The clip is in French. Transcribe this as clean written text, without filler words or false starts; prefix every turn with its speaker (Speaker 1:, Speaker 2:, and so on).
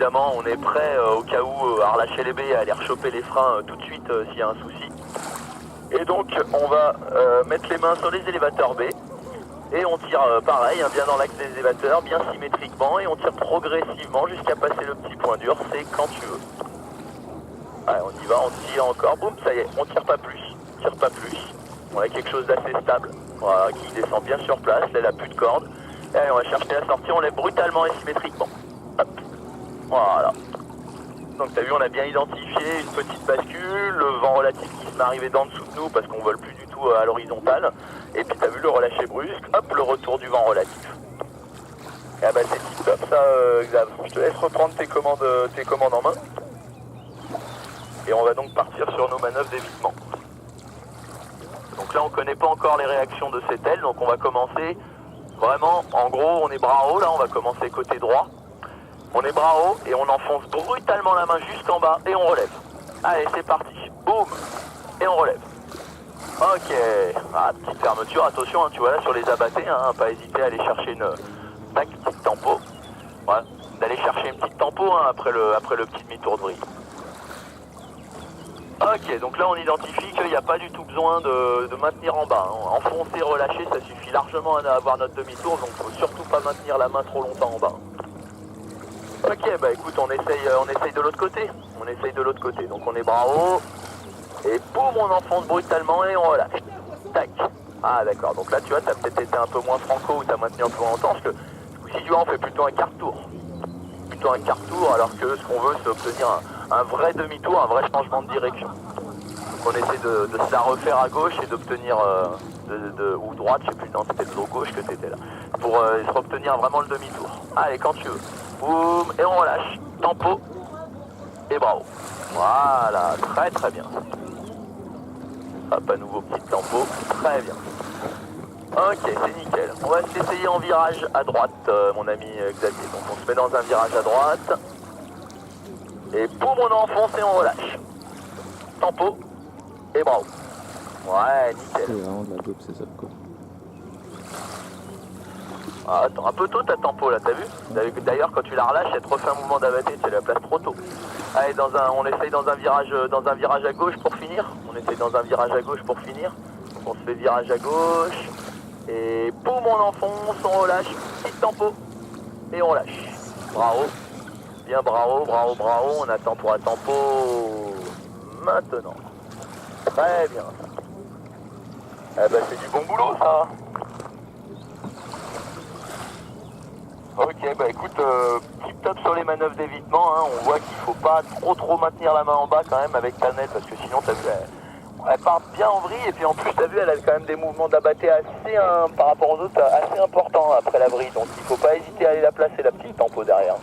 Speaker 1: évidemment on est prêt au cas où à relâcher les baies et à aller rechoper les freins tout de suite s'il y a un souci. Et donc on va mettre les mains sur les élévateurs B et on tire pareil, hein, bien dans l'axe des élévateurs, bien symétriquement, et on tire progressivement jusqu'à passer le petit point dur, c'est quand tu veux. Allez, on y va, on tire encore, boum, ça y est, on tire pas plus, On a quelque chose d'assez stable, voilà, qui descend bien sur place, là, elle a plus de corde. Et allez, on va chercher la sortie, on lève brutalement et symétriquement. Hop, voilà. Donc t'as vu, on a bien identifié une petite bascule, le vent relatif qui se met arriver d'en dessous de nous parce qu'on vole plus du tout à l'horizontale. Et puis t'as vu le relâché brusque, hop, le retour du vent relatif. Et bah c'est tip top ça, Xav. Je te laisse reprendre tes commandes en main. Et on va donc partir sur nos manœuvres d'évitement. Donc là on connaît pas encore les réactions de cette aile, donc on va commencer vraiment, en gros on est bras haut, là on va commencer côté droit. On est bras haut et on enfonce brutalement la main jusqu'en bas et on relève. Allez, c'est parti. Boum. Et on relève. Ok. Ah, petite fermeture, attention, hein, tu vois là sur les abattés, hein, pas hésiter à aller chercher une petite tempo. Voilà. D'aller chercher une petite tempo hein, après le petit demi-tour de vrille. Ok, donc là on identifie qu'il n'y a pas du tout besoin de maintenir en bas. Hein. Enfoncer, relâcher, ça suffit largement à avoir notre demi-tour, donc faut surtout pas maintenir la main trop longtemps en bas. Ok, bah écoute, on essaye de l'autre côté. Donc on est bras haut. Et boum, on enfonce brutalement et on relâche. Tac. Ah d'accord, donc là tu vois, t'as peut-être été un peu moins franco ou t'as maintenu un peu longtemps, parce que si tu vois, on fait plutôt un quart tour. Alors que ce qu'on veut, c'est obtenir un vrai demi-tour, un vrai changement de direction. Donc on essaie de se la refaire à gauche et d'obtenir, ou droite, je sais plus, non, c'était plutôt gauche que t'étais là. Pour se obtenir vraiment le demi-tour. Allez, quand tu veux. Boum, et on relâche. Tempo. Et bravo. Voilà, très très bien. Hop, à nouveau petit tempo. Très bien. Ok, c'est nickel. On va s'essayer en virage à droite, mon ami Xavier. Donc on se met dans un virage à droite. Et boum, on enfonce et on relâche. Tempo. Et bravo. Ouais, nickel.
Speaker 2: C'est vraiment de la dope, c'est ça, quoi.
Speaker 1: Ah, attends, un peu tôt ta tempo là, t'as vu? D'ailleurs quand tu la relâches, elle te refait un mouvement d'abatté, tu la places trop tôt. Allez, on essaye dans un virage à gauche pour finir. On se fait virage à gauche. Et boum, on enfonce, on relâche. Petit tempo. Et on lâche. Bravo. Bien bravo. On attend pour un tempo. Maintenant. Très bien ça. Eh ben c'est du bon boulot ça. Ok, bah écoute, tip top sur les manœuvres d'évitement, hein. On voit qu'il faut pas trop maintenir la main en bas quand même avec ta nette, parce que sinon t'as vu, elle part bien en vrille, et puis en plus t'as vu, elle a quand même des mouvements d'abatté assez, par rapport aux autres, assez importants après la vrille, donc il faut pas hésiter à aller la placer, la petite tempo derrière.